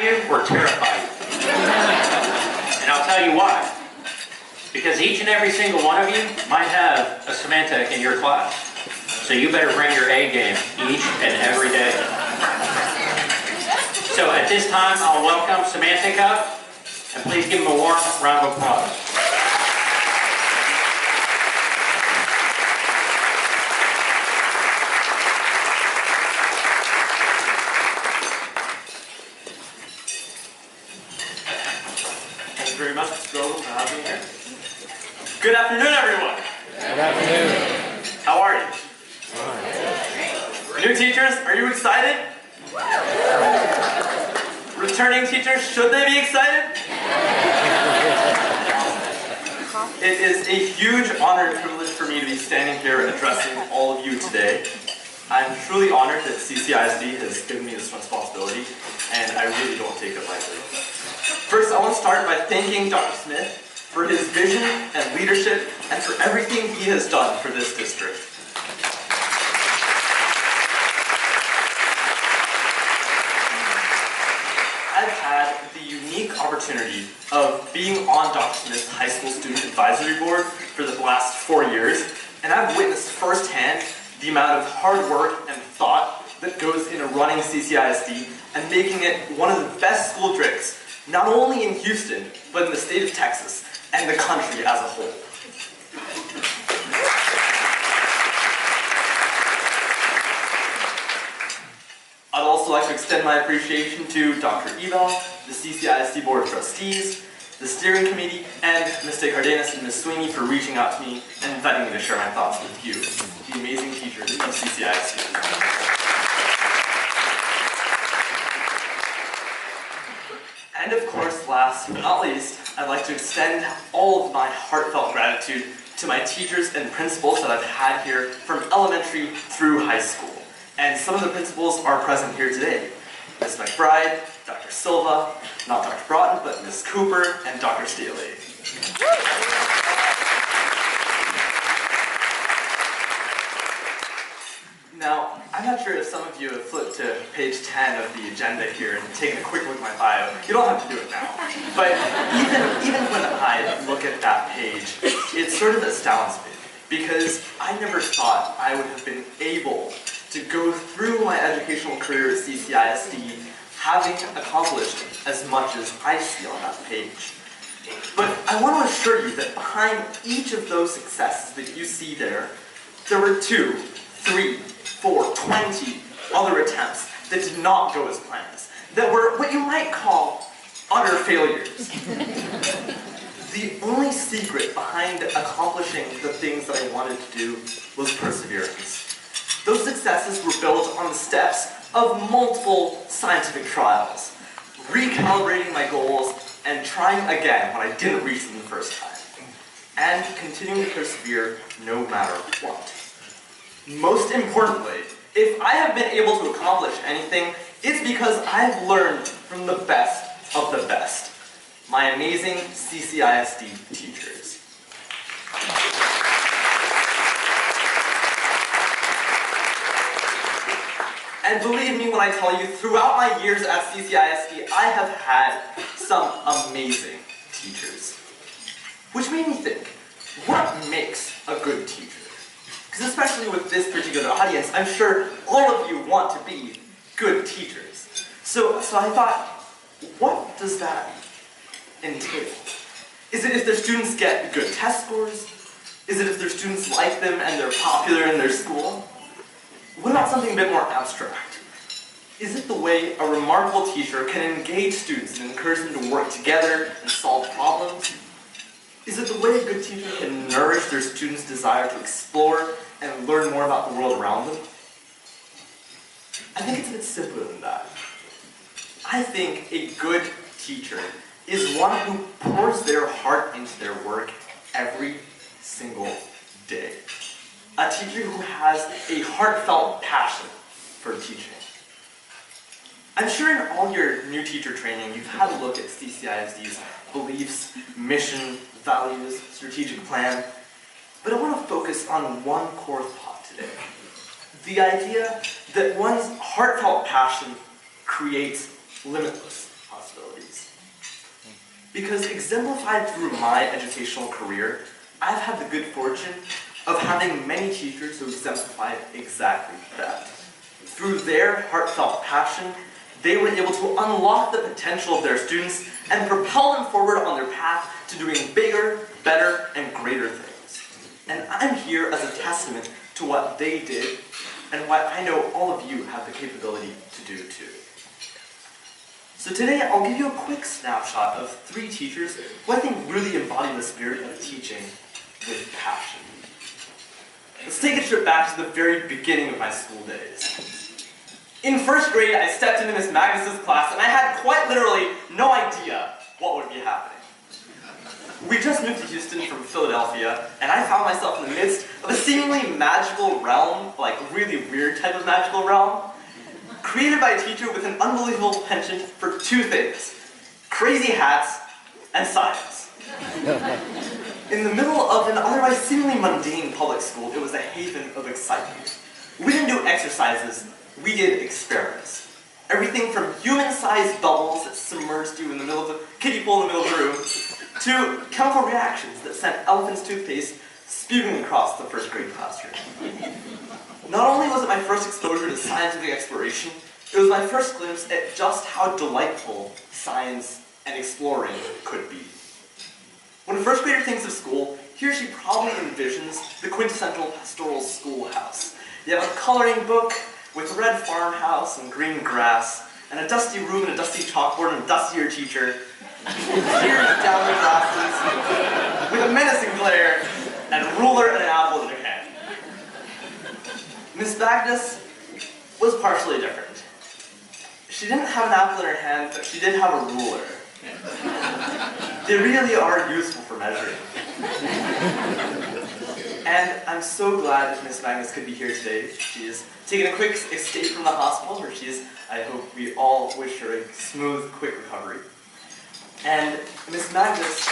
you or terrify you. And I'll tell you why. Because each and every single one of you might have a Syamantak in your class. So you better bring your A game each and every day. So at this time, I'll welcome Syamantak up, and please give him a warm round of applause. Thank you very much, Mr. Grove, for having me here. Good afternoon, everyone. Good afternoon. How are you? New teachers, are you excited? Returning teachers, should they be excited? It is a huge honor and privilege for me to be standing here addressing all of you today. I'm truly honored that CCISD has given me this responsibility, and I really don't take it lightly. First, I want to start by thanking Dr. Smith for his vision and leadership and for everything he has done for this district. I've had the unique opportunity of being on Dr. Smith's High School Student Advisory Board for the last 4 years, and I've witnessed firsthand the amount of hard work and thought that goes into running CCISD and making it one of the best school districts, not only in Houston, but in the state of Texas and the country as a whole. I'd also like to extend my appreciation to Dr. Eval, the CCISD Board of Trustees, the Steering Committee, and Ms. Cardenas and Ms. Sweeney for reaching out to me and inviting me to share my thoughts with you, the amazing teachers of CCISD. And of course, last but not least, I'd like to extend all of my heartfelt gratitude to my teachers and principals that I've had here from elementary through high school. And some of the principals are present here today. Ms. McBride, Dr. Silva, not Dr. Broughton, but Ms. Cooper, and Dr. Staley. Now, I'm not sure if some of you have flipped to page 10 of the agenda here and taken a quick look at my bio. You don't have to do it now. But even when I look at that page, it sort of astounds me, because I never thought I would have been able to go through my educational career at CCISD having accomplished as much as I see on that page. But I want to assure you that behind each of those successes that you see there were 2, 3, 4, 20 other attempts that did not go as planned, that were what you might call utter failures. The only secret behind accomplishing the things that I wanted to do was perseverance. Those successes were built on the steps of multiple scientific trials, recalibrating my goals and trying again when I didn't reach them the first time, and continuing to persevere no matter what. Most importantly, if I have been able to accomplish anything, it's because I've learned from the best of the best, my amazing CCISD teachers. And believe me when I tell you, throughout my years at CCISD, I have had some amazing teachers. Which made me think, what makes a good teacher? Because especially with this particular audience, I'm sure all of you want to be good teachers. So I thought, what does that entail? Is it if their students get good test scores? Is it if their students like them and they're popular in their school? What about something a bit more abstract? Is it the way a remarkable teacher can engage students and encourage them to work together and solve problems? Is it the way a good teacher can nourish their students' desire to explore and learn more about the world around them? I think it's a bit simpler than that. I think a good teacher is one who pours their heart into their work every single day. A teacher who has a heartfelt passion for teaching. I'm sure in all your new teacher training, you've had a look at CCISD's beliefs, mission, values, strategic plan, but I want to focus on one core thought today. The idea that one's heartfelt passion creates limitless possibilities. Because exemplified through my educational career, I've had the good fortune of having many teachers who exemplified exactly that. Through their heartfelt passion, they were able to unlock the potential of their students and propel them forward on their path to doing bigger, better, and greater things. And I'm here as a testament to what they did and what I know all of you have the capability to do too. So today I'll give you a quick snapshot of 3 teachers who I think really embody the spirit of teaching with passion. Let's take a trip back to the very beginning of my school days. In first grade, I stepped into Miss Magnus's class and I had quite literally no idea what would be happening. We just moved to Houston from Philadelphia, and I found myself in the midst of a seemingly magical realm, like really weird type of magical realm, created by a teacher with an unbelievable penchant for 2 things: crazy hats and science. In the middle of an otherwise seemingly mundane public school, it was a haven of excitement. We didn't do exercises, we did experiments. Everything from human-sized bubbles that submerged you in the middle of the kiddie pool in the middle of the room, to chemical reactions that sent elephant's toothpaste spewing across the first grade classroom. Not only was it my first exposure to scientific exploration, it was my first glimpse at just how delightful science and exploring could be. When a first grader thinks of school, he or she probably envisions the quintessential pastoral schoolhouse. You have a coloring book with a red farmhouse and green grass, and a dusty room and a dusty chalkboard and a dustier teacher, tears down their glasses, with a menacing glare, and a ruler and an apple in their hand. Miss Magnus was partially different. She didn't have an apple in her hand, but she did have a ruler. They really are useful for measuring. And I'm so glad that Miss Magnus could be here today. She is taking a quick escape from the hospital, where she is, I hope we all wish her a smooth, quick recovery. And Miss Magnus,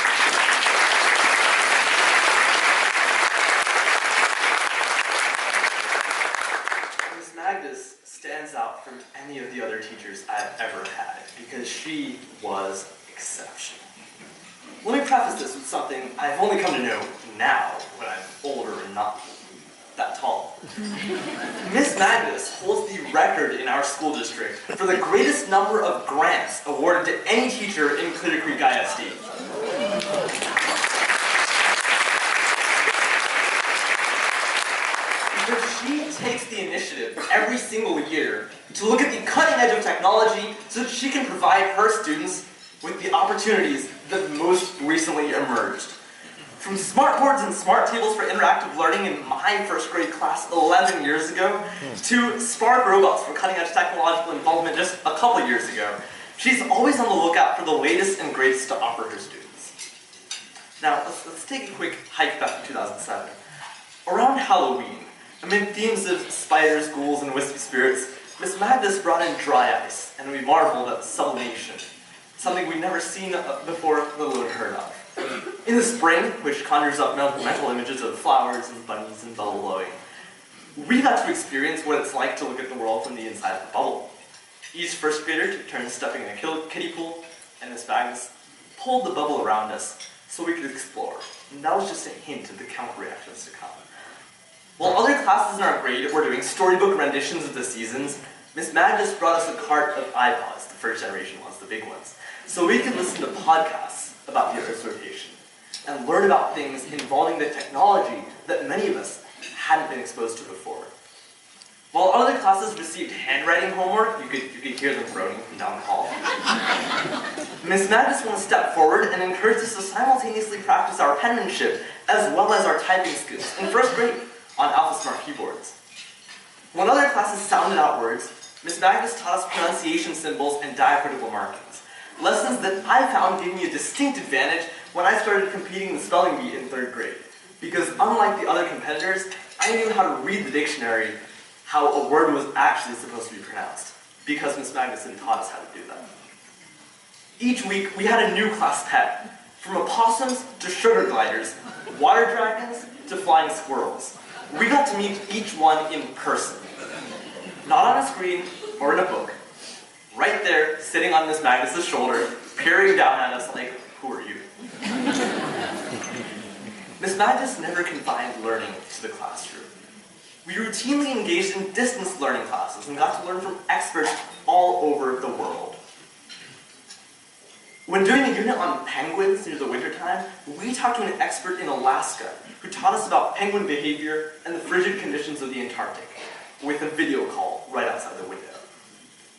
stands out from any of the other teachers I've ever had, because she was exceptional. Let me preface this with something I've only come to know now, when I'm older and not that tall. Miss Magnus holds the record in our school district for the greatest number of grants awarded to any teacher in Clear Creek ISD. Because she takes the initiative every single year to look at the cutting edge of technology so that she can provide her students with the opportunities that most recently emerged. From smartboards and smart tables for interactive learning in my first grade class 11 years ago, to Spark robots for cutting edge technological involvement just a couple years ago, she's always on the lookout for the latest and greatest to offer her students. Now, let's take a quick hike back to 2007. Around Halloween, amid themes of spiders, ghouls, and wispy spirits, Miss Magnus brought in dry ice, and we marveled at sublimation, something we'd never seen before, let alone heard of. In the spring, which conjures up mental images of flowers and bunnies and bubble blowing, we got to experience what it's like to look at the world from the inside of the bubble. Each first grader took turns stepping in a kiddie pool, and Miss Magnus pulled the bubble around us so we could explore. And that was just a hint of the chemical reactions to come. While other classes in our grade were doing storybook renditions of the seasons, Miss Magnus brought us a cart of iPods, the first generation ones, the big ones, so we could listen to podcasts about the Earth's rotation and learn about things involving the technology that many of us hadn't been exposed to before. While other classes received handwriting homework, you could hear them groaning from down the hall. Miss Magnus went a step forward and encouraged us to simultaneously practice our penmanship as well as our typing skills in first grade on AlphaSmart keyboards. When other classes sounded out words, Miss Magnus taught us pronunciation symbols and diacritical markings, lessons that I found gave me a distinct advantage when I started competing in the spelling bee in 3rd grade, because unlike the other competitors, I knew how to read the dictionary, how a word was actually supposed to be pronounced, because Miss Magnus had taught us how to do that. Each week, we had a new class pet, from opossums to sugar gliders, water dragons to flying squirrels. We got to meet each one in person, not on a screen or in a book, right there, sitting on Miss Magnus's shoulder, peering down at us like, who are you? Miss Magnus never confined learning to the classroom. We routinely engaged in distance learning classes and got to learn from experts all over the world. When doing a unit on penguins near the wintertime, we talked to an expert in Alaska who taught us about penguin behavior and the frigid conditions of the Antarctic with a video call right outside the window.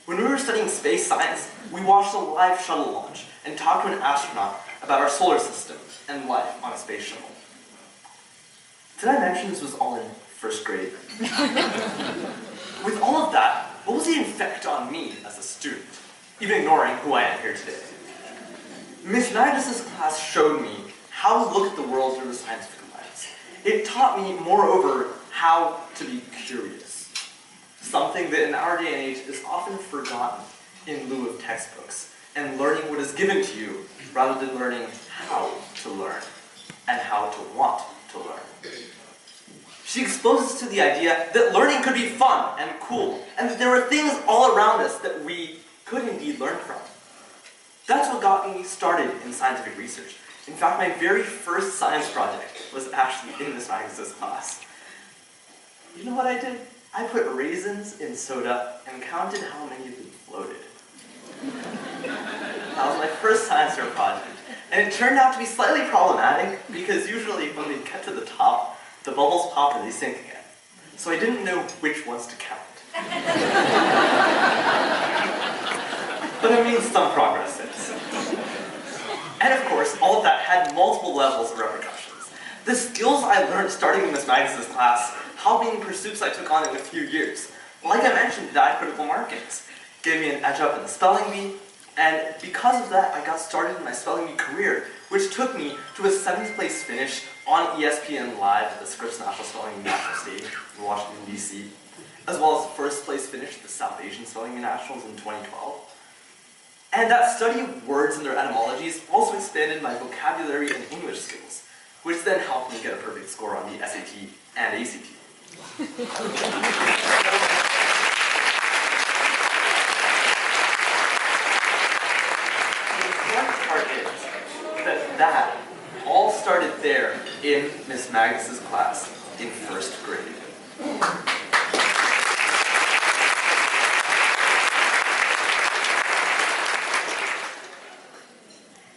When we were studying space science, we watched a live shuttle launch and talked to an astronaut about our solar system and life on a space shuttle. Did I mention this was all in first grade? With all of that, what was the effect on me as a student, even ignoring who I am here today? Miss Magnus's class showed me how to look at the world through a scientific lens. It taught me, moreover, how to be curious. Something that in our day and age is often forgotten in lieu of textbooks, and learning what is given to you rather than learning how to learn and how to want to learn. She exposed us to the idea that learning could be fun and cool, and that there were things all around us that we could indeed learn from. That's what got me started in scientific research. In fact, my very first science project was actually in Miss Magnus's class. You know what I did? I put raisins in soda and counted how many of them floated. That was my first science fair project. And it turned out to be slightly problematic because usually when they get to the top, the bubbles pop and they sink again. So I didn't know which ones to count. But I made some progress since. And of course, all of that had multiple levels of repercussions. The skills I learned starting in Miss Magnus's class helped me in pursuits I took on in a few years. Like I mentioned, critical markings gave me an edge up in the spelling bee, and because of that, I got started in my spelling bee career, which took me to a 7th place finish on ESPN Live at the Scripps National Spelling Bee National Stage in Washington, D.C., as well as the 1st place finish at the South Asian Spelling Bee Nationals in 2012. And that study of words and their etymologies also expanded my vocabulary and English skills, which then helped me get a perfect score on the SAT and ACT. The important part is that all started there in Miss Magnus's class in 1st grade.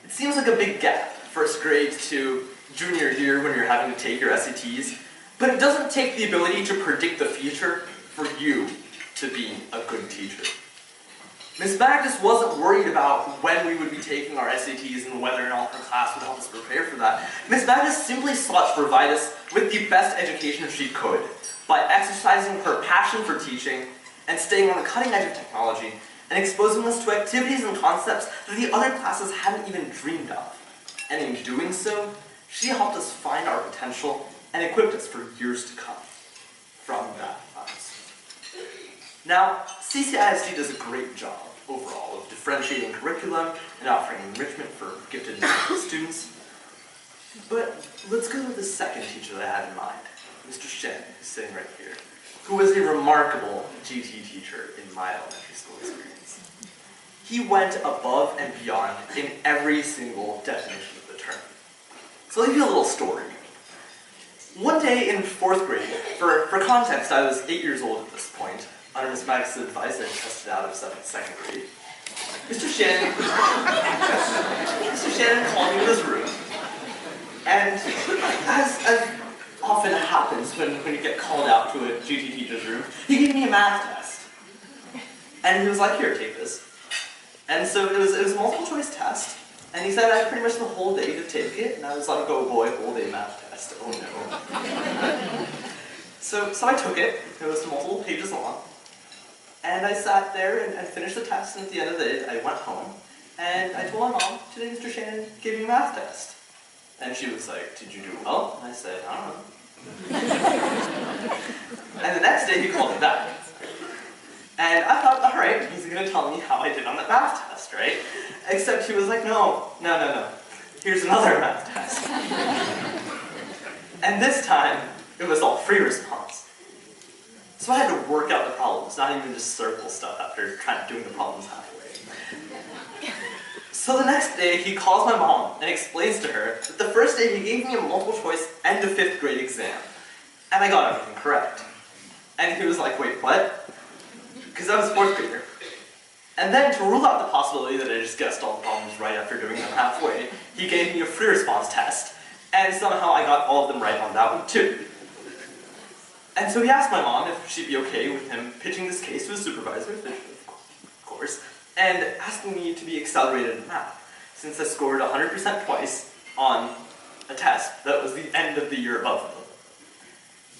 It seems like a big gap, 1st grade to junior year when you're having to take your SATs, but it doesn't take the ability to predict the future for you to be a good teacher. Miss Magnus wasn't worried about when we would be taking our SATs and whether or not her class would help us prepare for that. Miss Magnus simply sought to provide us with the best education she could by exercising her passion for teaching and staying on the cutting edge of technology and exposing us to activities and concepts that the other classes hadn't even dreamed of. And in doing so, she helped us find our potential and equipped us for years to come from that class. Now, CCISD does a great job overall of differentiating curriculum and offering enrichment for gifted students. But let's go with the second teacher that I had in mind, Mr. Shen, who's sitting right here, who was a remarkable GT teacher in my elementary school experience. He went above and beyond in every single definition of the term. So I'll give you a little story. One day in 4th grade, for context, I was 8 years old at this point. Under Miss Magnus' advice, I tested out of 2nd grade. Mr. Shannon called me to his room, and as often happens when you get called out to a GT teacher's room, he gave me a math test. And he was like, here, take this. And so it was a multiple choice test, and he said I had pretty much the whole day to take it, and I was like, oh boy, whole day math test, oh no. So I took it, it was multiple pages long, and I sat there and finished the test, and at the end of the day, I went home, and I told my mom, today Mr. Shannon gave me a math test. And she was like, did you do well? And I said, I don't know. And the next day he called me back. And I thought, all right, he's going to tell me how I did on that math test, right? Except he was like, no. Here's another math test. And this time, it was all free response. So I had to work out the problems, not even just circle stuff after doing the problems halfway. So the next day, he calls my mom and explains to her that the first day he gave me a multiple choice end of 5th grade exam. And I got everything correct. And he was like, wait, what? Because I was 4th grader. And then to rule out the possibility that I just guessed all the problems right after doing them halfway, he gave me a free response test. And somehow I got all of them right on that one too. And so he asked my mom if she'd be okay with him pitching this case to his supervisor, of course, and asking me to be accelerated in math, since I scored 100% twice on a test that was the end of the year above me.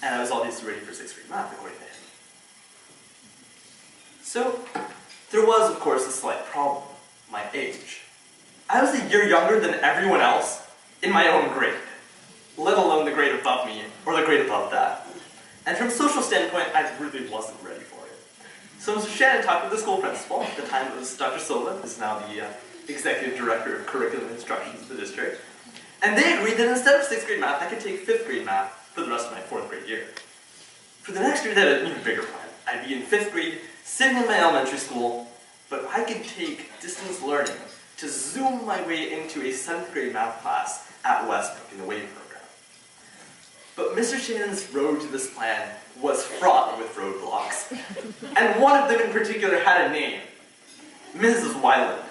And I was obviously ready for 6th grade math, according to him. So, there was, of course, a slight problem: my age. I was a year younger than everyone else in my own grade, let alone the grade above me, or the grade above that. And from a social standpoint, I really wasn't ready for it. So Mr. Shannon talked with the school principal. At the time it was Dr. Silva, who's now the executive director of curriculum instructions of the district. And they agreed that instead of 6th grade math, I could take 5th grade math for the rest of my 4th grade year. For the next year, they had an even bigger plan. I'd be in 5th grade, sitting in my elementary school, but I could take distance learning to zoom my way into a 7th grade math class at Westbrook in the WAVE program. But Mr. Shannon's road to this plan was fraught with roadblocks. And one of them in particular had a name: Mrs. Weiland.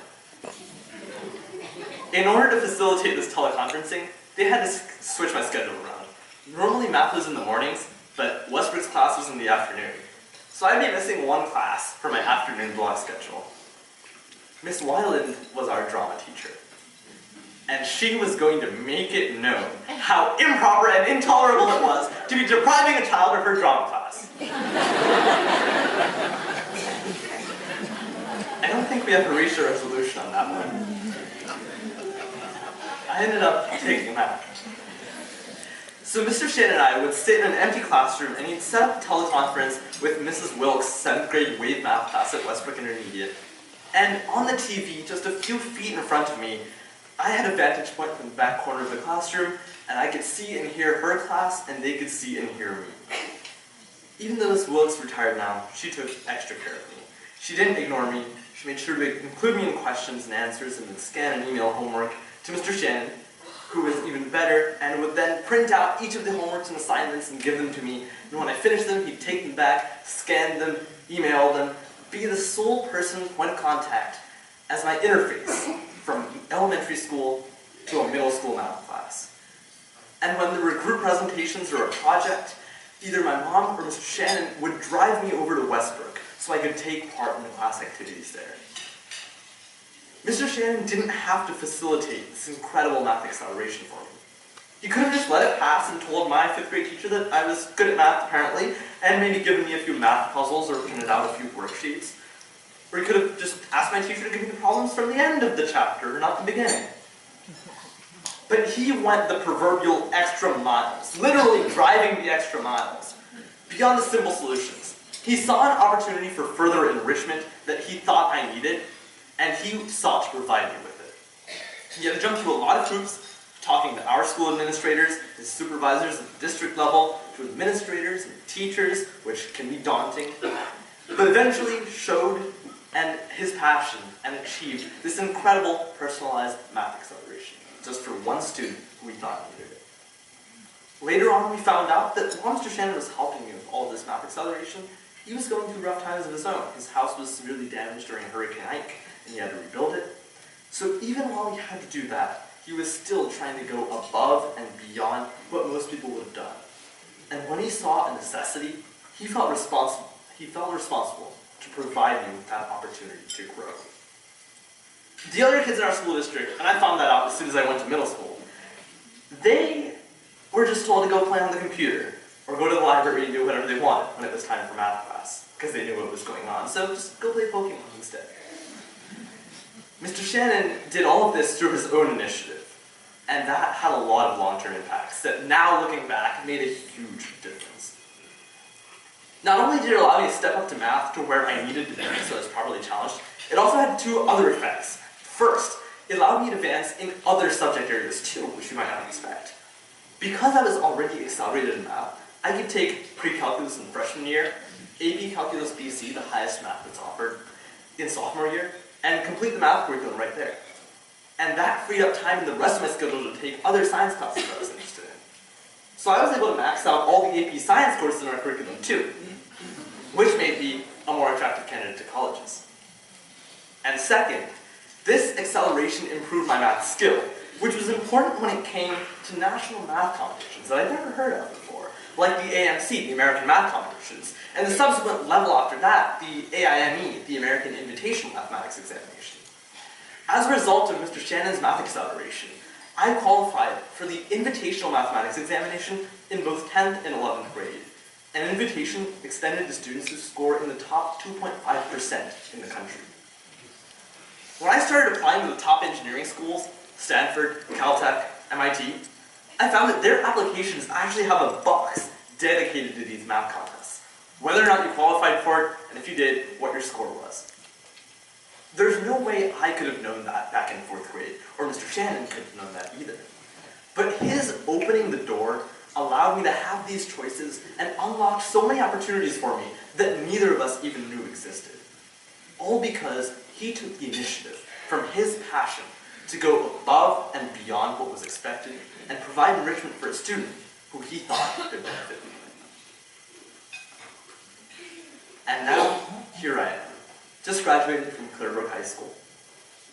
In order to facilitate this teleconferencing, they had to switch my schedule around. Normally math was in the mornings, but Westbrook's class was in the afternoon. So I'd be missing one class for my afternoon block schedule. Miss Weiland was our drama teacher. And she was going to make it known how improper and intolerable it was to be depriving a child of her drama class. I don't think we ever reached a resolution on that one. I ended up taking that. So Mr. Shannon and I would sit in an empty classroom and he'd set up a teleconference with Mrs. Wilkes' 7th grade WAVE math class at Westbrook Intermediate. And on the TV, just a few feet in front of me, I had a vantage point from the back corner of the classroom, and I could see and hear her class, and they could see and hear me. Even though Miss Wilkes retired now, she took extra care of me. She didn't ignore me. She made sure to include me in questions and answers, and then scan and email homework to Mr. Shannon, who was even better, and would then print out each of the homeworks and assignments and give them to me. And when I finished them, he'd take them back, scan them, email them, be the sole point of contact as my interface from elementary school to a middle school math class. And when there were group presentations or a project, either my mom or Mr. Shannon would drive me over to Westbrook so I could take part in the class activities there. Mr. Shannon didn't have to facilitate this incredible math acceleration for me. He could have just let it pass and told my 5th grade teacher that I was good at math apparently, and maybe given me a few math puzzles or printed out a few worksheets. Or he could have just asked my teacher to give me the problems from the end of the chapter, not the beginning. But he went the proverbial extra miles, literally driving the extra miles, beyond the simple solutions. He saw an opportunity for further enrichment that he thought I needed, and he sought to provide me with it. He had to jump through a lot of hoops, talking to our school administrators, his supervisors at the district level, to administrators and teachers, which can be daunting, but eventually showed and his passion and achieved this incredible personalized math acceleration, just for one student who we thought needed it. Later on, we found out that while Mr. Shannon was helping me with all of this math acceleration, he was going through rough times of his own. His house was severely damaged during Hurricane Ike, and he had to rebuild it. So even while he had to do that, he was still trying to go above and beyond what most people would have done. And when he saw a necessity, he felt responsible to provide me with that opportunity to grow. The other kids in our school district, and I found that out as soon as I went to middle school, they were just told to go play on the computer or go to the library and do whatever they wanted when it was time for math class, because they knew what was going on. So just go play Pokemon instead. Mr. Shannon did all of this through his own initiative, and that had a lot of long-term impacts that now, looking back, made a huge difference. Not only did it allow me to step up to math to where I needed to be so I was properly challenged, it also had two other effects. First, it allowed me to advance in other subject areas too, which you might not expect. Because I was already accelerated in math, I could take pre-calculus in freshman year AP Calculus BC, the highest math that's offered in sophomore year, and complete the math curriculum right there. And that freed up time in the rest of my schedule to take other science classes that I was interested in. So I was able to max out all the AP science courses in our curriculum too, which made me a more attractive candidate to colleges. And second, this acceleration improved my math skill, which was important when it came to national math competitions that I'd never heard of before, like the AMC, the American Math Competitions, and the subsequent level after that, the AIME, the American Invitational Mathematics Examination. As a result of Mr. Shannon's math acceleration, I qualified for the Invitational Mathematics Examination in both 10th and 11th grade, an invitation extended to students who score in the top 2.5% in the country. When I started applying to the top engineering schools, Stanford, Caltech, MIT, I found that their applications actually have a box dedicated to these math contests, whether or not you qualified for it, and if you did, what your score was. There's no way I could have known that back in 4th grade, or Mr. Shannon could have known that either. But his opening the door allowed me to have these choices and unlocked so many opportunities for me that neither of us even knew existed. All because he took the initiative from his passion to go above and beyond what was expected and provide enrichment for a student who he thought could benefit from it. And now, here I am, just graduated from Clearbrook High School.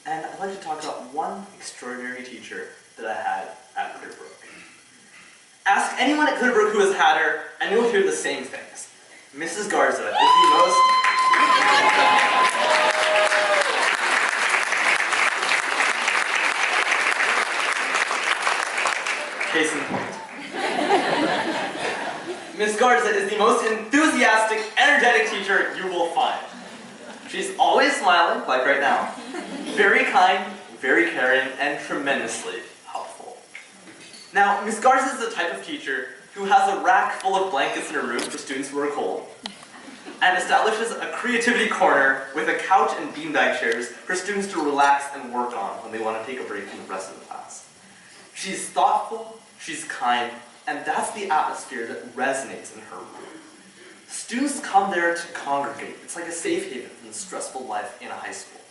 And I'd like to talk about one extraordinary teacher that I had at Clearbrook. Ask anyone at Clearbrook who has had her, and you'll hear the same things. Mrs. Garza is the most... Case in point. Miss Garza is the most enthusiastic, energetic teacher you will find. She's always smiling, like right now, very kind, very caring, and tremendously helpful. Now, Miss Garza is the type of teacher who has a rack full of blankets in her room for students who are cold, and establishes a creativity corner with a couch and beanbag chairs for students to relax and work on when they want to take a break from the rest of the class. She's thoughtful, she's kind, and that's the atmosphere that resonates in her room. Students come there to congregate. It's like a safe haven from the stressful life in a high school.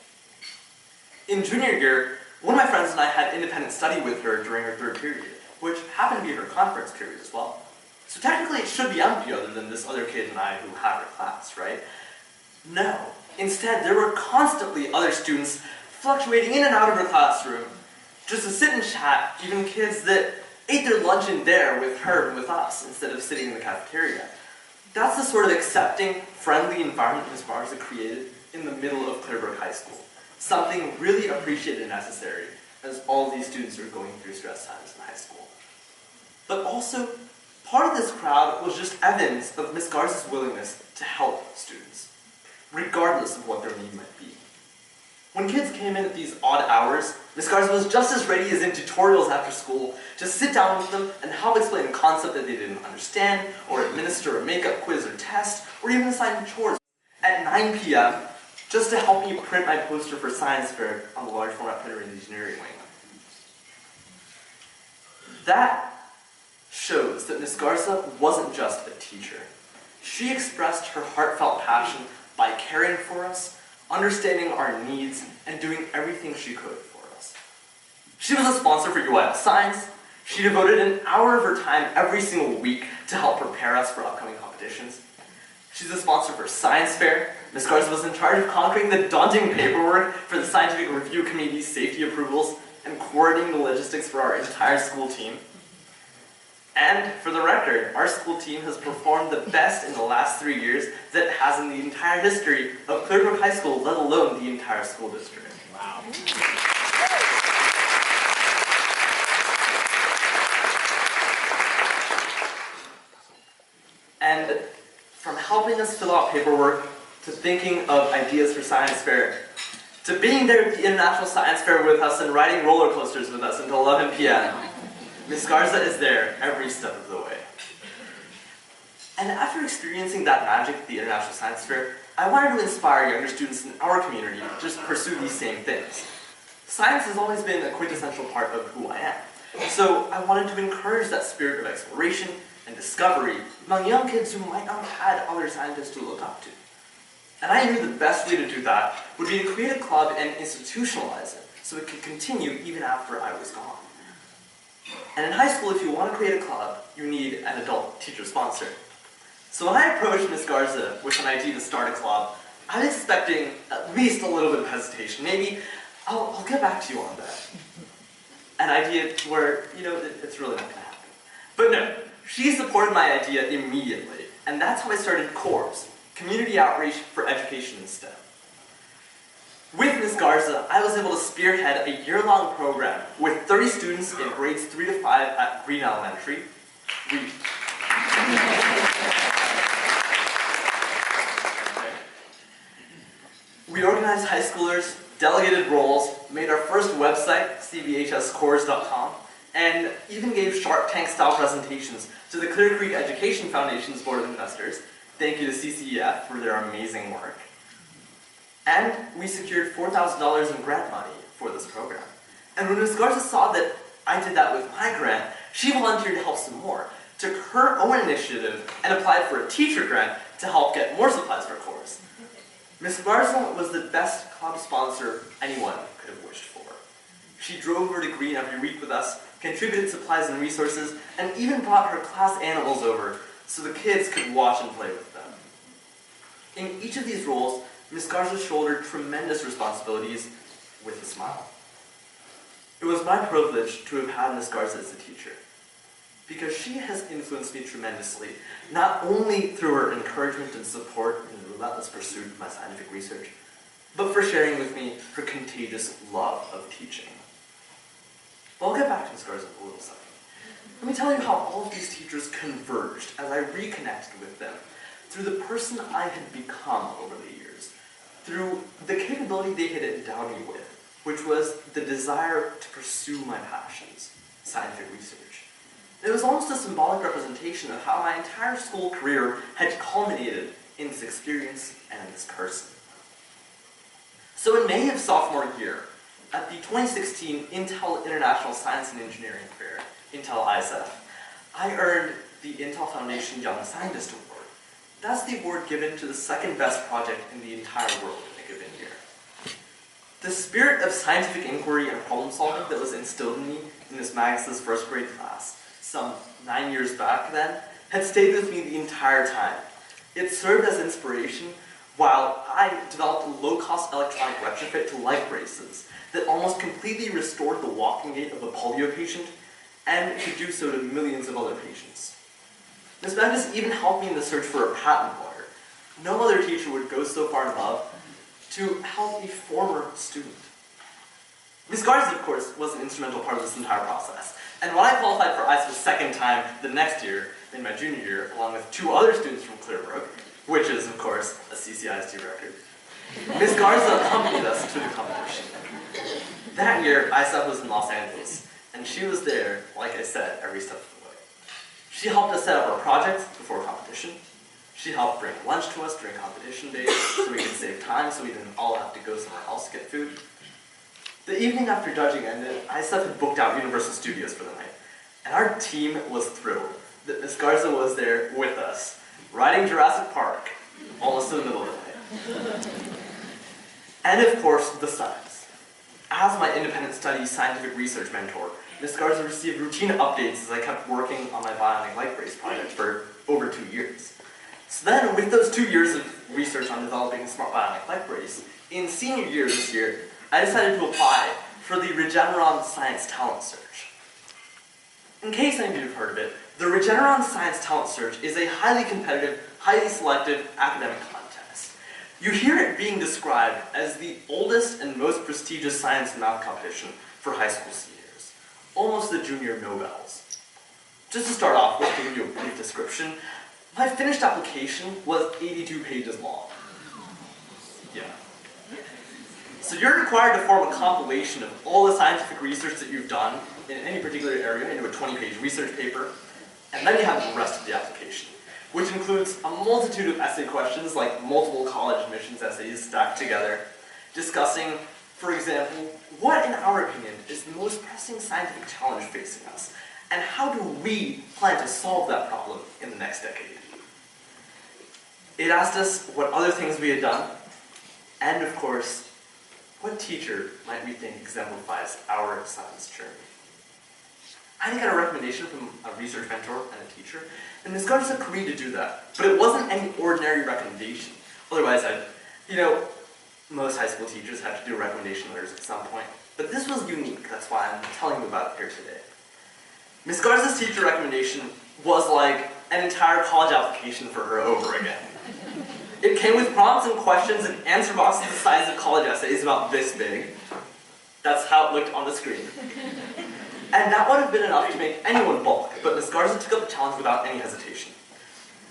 In junior year, one of my friends and I had independent study with her during her 3rd period, which happened to be her conference period as well. So technically it should be empty other than this other kid and I who had her class, right? No. Instead, there were constantly other students fluctuating in and out of her classroom just to sit and chat, even kids that ate their lunch in there with her and with us instead of sitting in the cafeteria. That's the sort of accepting, friendly environment Ms. Garza created in the middle of Clearbrook High School. Something really appreciated and necessary as all these students are going through stress times in high school. But also, part of this crowd was just evidence of Ms. Garza's willingness to help students, regardless of what their need might be. When kids came in at these odd hours, Ms. Garza was just as ready as in tutorials after school to sit down with them and help explain a concept that they didn't understand, or administer a makeup quiz or test, or even assign chores at 9 p.m. just to help me print my poster for science fair on the large format printer in the engineering wing. That shows that Ms. Garza wasn't just a teacher. She expressed her heartfelt passion by caring for us, understanding our needs, and doing everything she could for us. She was a sponsor for UIL Science. She devoted an hour of her time every single week to help prepare us for upcoming competitions. She's a sponsor for Science Fair. Ms. Garza was in charge of conquering the daunting paperwork for the Scientific Review Committee's safety approvals and coordinating the logistics for our entire school team. And for the record, our school team has performed the best in the last 3 years that it has in the entire history of Clearbrook High School, let alone the entire school district. Wow. And from helping us fill out paperwork, to thinking of ideas for Science Fair, to being there at the International Science Fair with us and riding roller coasters with us until 11 p.m., Ms. Garza is there every step of the way. And after experiencing that magic at the International Science Fair, I wanted to inspire younger students in our community to just pursue these same things. Science has always been a quintessential part of who I am. So I wanted to encourage that spirit of exploration and discovery among young kids who might not have had other scientists to look up to. And I knew the best way to do that would be to create a club and institutionalize it so it could continue even after I was gone. And in high school, if you want to create a club, you need an adult teacher sponsor. So when I approached Ms. Garza with an idea to start a club, I was expecting at least a little bit of hesitation. Maybe, I'll get back to you on that. An idea where, it's really not going to happen. But no, she supported my idea immediately. And that's how I started CORES, Community Outreach for Education in STEM. With Ms. Garza, I was able to spearhead a year-long program with 30 students in grades 3 to 5 at Green Elementary. We organized high schoolers, delegated roles, made our first website, cbhscores.com, and even gave Shark Tank-style presentations to the Clear Creek Education Foundation's Board of Investors. Thank you to CCEF for their amazing work. And we secured $4,000 in grant money for this program. And when Ms. Garza saw that I did that with my grant, she volunteered to help some more, took her own initiative, and applied for a teacher grant to help get more supplies for CORES. Ms. Garza was the best club sponsor anyone could have wished for. She drove over to Green every week with us, contributed supplies and resources, and even brought her class animals over so the kids could watch and play with them. In each of these roles, Ms. Garza shouldered tremendous responsibilities with a smile. It was my privilege to have had Ms. Garza as a teacher, because she has influenced me tremendously, not only through her encouragement and support in the relentless pursuit of my scientific research, but for sharing with me her contagious love of teaching. But I'll get back to Ms. Garza in a little second. Let me tell you how all of these teachers converged as I reconnected with them through the person I had become over the years, through the capability they had endowed me with, which was the desire to pursue my passions, scientific research. It was almost a symbolic representation of how my entire school career had culminated in this experience and in this person. So in May of sophomore year, at the 2016 Intel International Science and Engineering Fair, Intel ISF, I earned the Intel Foundation Young Scientist Award. That's the award given to the second best project in the entire world in a given year. The spirit of scientific inquiry and problem solving that was instilled in me in Ms. Magnus's first grade class, some 9 years back then, had stayed with me the entire time. It served as inspiration while I developed a low-cost electronic retrofit to leg braces that almost completely restored the walking gait of a polio patient and could do so to millions of other patients. Ms. Magnus even helped me in the search for a patent lawyer. No other teacher would go so far in love to help a former student. Ms. Garza, of course, was an instrumental part of this entire process. And when I qualified for ICE the second time the next year, in my junior year, along with 2 other students from Clearbrook, which is, of course, a CCISD record, Ms. Garza accompanied us to the competition. That year, ISF was in Los Angeles, and she was there, like I said, every step of the way. She helped us set up our projects before competition. She helped bring lunch to us during competition days so we could save time so we didn't all have to go somewhere else to get food. The evening after judging ended, ISF had booked out Universal Studios for the night, and our team was thrilled that Ms. Garza was there with us, riding Jurassic Park, almost in the middle of the night. And of course, the science. As my independent study scientific research mentor, Ms. Garza received routine updates as I kept working on my bionic leg brace project for over 2 years. So then, with those 2 years of research on developing a smart bionic leg brace, in senior year this year, I decided to apply for the Regeneron Science Talent Search. In case any of you have heard of it, the Regeneron Science Talent Search is a highly competitive, highly selective academic contest. You hear it being described as the oldest and most prestigious science and math competition for high school seniors, almost the junior Nobels. Just to start off, let's give you a brief description. My finished application was 82 pages long. Yeah. So you're required to form a compilation of all the scientific research that you've done in any particular area into a 20-page research paper, and then you have the rest of the application, which includes a multitude of essay questions like multiple college admissions essays stacked together, discussing, for example, what in our opinion is the most pressing scientific challenge facing us, And how do we plan to solve that problem in the next decade? It asked us what other things we had done, and of course, what teacher might we think exemplifies our science journey? I got a recommendation from a research mentor and a teacher, and Ms. Garza agreed to do that. But it wasn't any ordinary recommendation. Otherwise, most high school teachers have to do recommendation letters at some point. But this was unique, that's why I'm telling you about it here today. Ms. Garza's teacher recommendation was like an entire college application for her over again. It came with prompts and questions and answer boxes the size of college essays about this big. That's how it looked on the screen. And that would have been enough to make anyone balk, but Ms. Garza took up the challenge without any hesitation.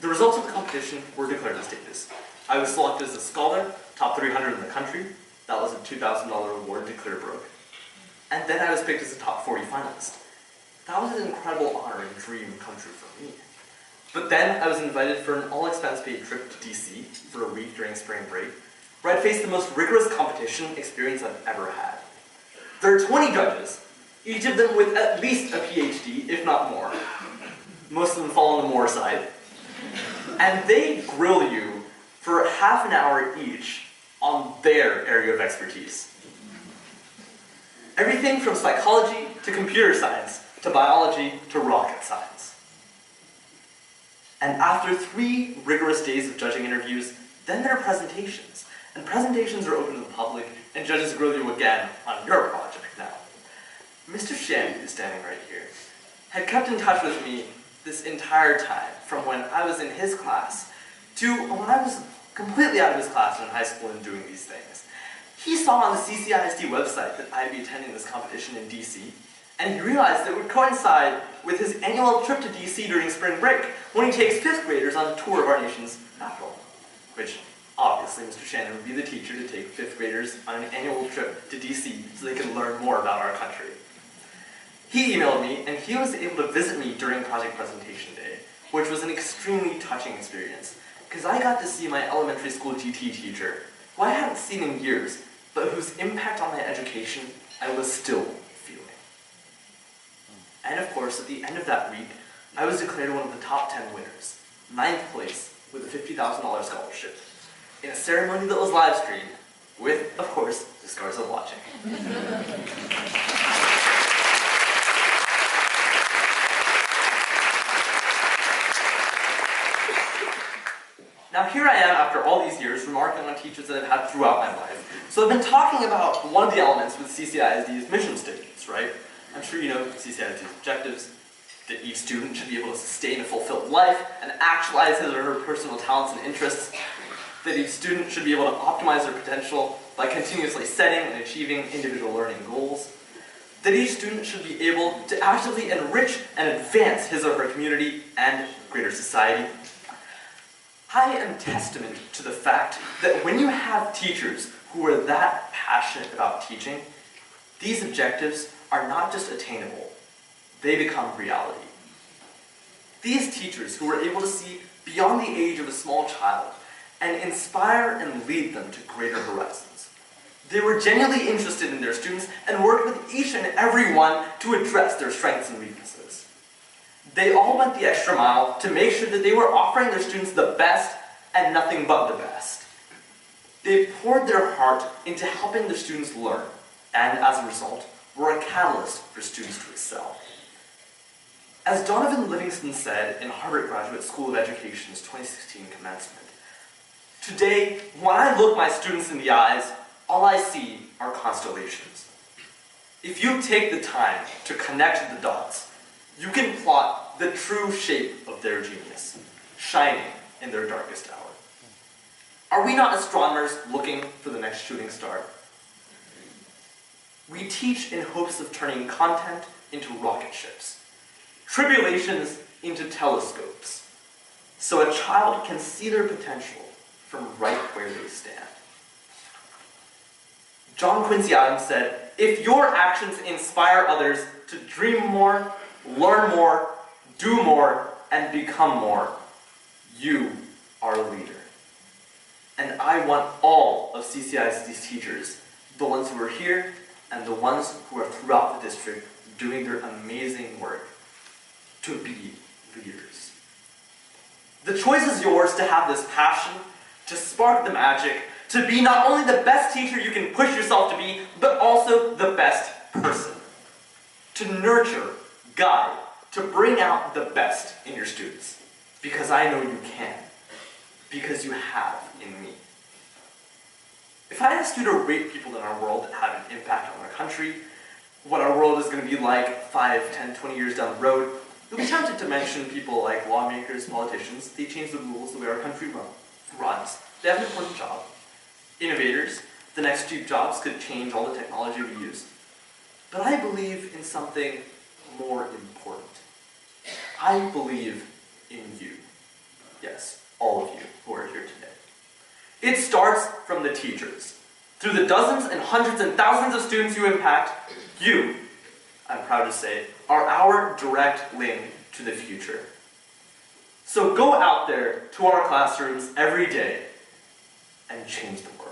The results of the competition were declared as status. I was selected as a scholar, top 300 in the country. That was a $2,000 award to clear broke. And then I was picked as a top 40 finalist. That was an incredible honor and dream come true for me. But then I was invited for an all-expense-paid trip to DC for a week during spring break, where I'd face the most rigorous competition experience I've ever had. There are 20 judges, each of them with at least a PhD, if not more. Most of them fall on the more side. And they grill you for half an hour each on their area of expertise. Everything from psychology to computer science to biology to rocket science. And after 3 rigorous days of judging interviews, then there are presentations. And presentations are open to the public, and judges grill you again on your project now. Mr. Shandy, who's standing right here, had kept in touch with me this entire time, from when I was in his class to when I was completely out of his class in high school and doing these things. He saw on the CCISD website that I'd be attending this competition in DC, and he realized that it would coincide with his annual trip to DC during spring break, when he takes 5th graders on a tour of our nation's capital. Which, obviously, Mr. Shannon would be the teacher to take 5th graders on an annual trip to DC so they can learn more about our country. He emailed me, and he was able to visit me during project presentation day, which was an extremely touching experience, because I got to see my elementary school GT teacher, who I hadn't seen in years, but whose impact on my education I was still feeling. And of course, at the end of that week, I was declared one of the top 10 winners, 9th place with a $50,000 scholarship, in a ceremony that was live streamed, with, of course, Ms. Garza watching. Now here I am, after all these years, remarking on teachers that I've had throughout my life. So I've been talking about one of the elements with CCISD's mission statements, right? I'm sure you know CCISD's objectives, that each student should be able to sustain a fulfilled life and actualize his or her personal talents and interests, that each student should be able to optimize their potential by continuously setting and achieving individual learning goals, that each student should be able to actively enrich and advance his or her community and greater society. I am testament to the fact that when you have teachers who are that passionate about teaching, these objectives are not just attainable, they become reality. These teachers who are able to see beyond the age of a small child and inspire and lead them to greater horizons. They were genuinely interested in their students and worked with each and every one to address their strengths and weaknesses. They all went the extra mile to make sure that they were offering their students the best and nothing but the best. They poured their heart into helping their students learn, and as a result, were a catalyst for students to excel. As Donovan Livingston said in Harvard Graduate School of Education's 2016 commencement, "Today, when I look my students in the eyes, all I see are constellations. If you take the time to connect the dots, you can plot the true shape of their genius, shining in their darkest hour." Are we not astronomers looking for the next shooting star? We teach in hopes of turning content into rocket ships, tribulations into telescopes, so a child can see their potential from right where they stand. John Quincy Adams said, "If your actions inspire others to dream more, learn more, do more, and become more, you are a leader." And I want all of CCISD's teachers, the ones who are here and the ones who are throughout the district doing their amazing work, to be leaders. The choice is yours to have this passion, to spark the magic, to be not only the best teacher you can push yourself to be, but also the best person. To nurture, guide, to bring out the best in your students. Because I know you can. Because you have in me. If I asked you to rate people in our world that have an impact on our country, what our world is going to be like 5, 10, 20 years down the road, you'll be tempted to mention people like lawmakers, politicians. They change the rules the way our country runs. They have an important job. Innovators, the next Steve Jobs could change all the technology we use. But I believe in something more important. I believe in you. Yes, all of you who are here today. It starts from the teachers. Through the dozens and hundreds and thousands of students you impact, you, I'm proud to say, are our direct link to the future. So go out there to our classrooms every day and change the world.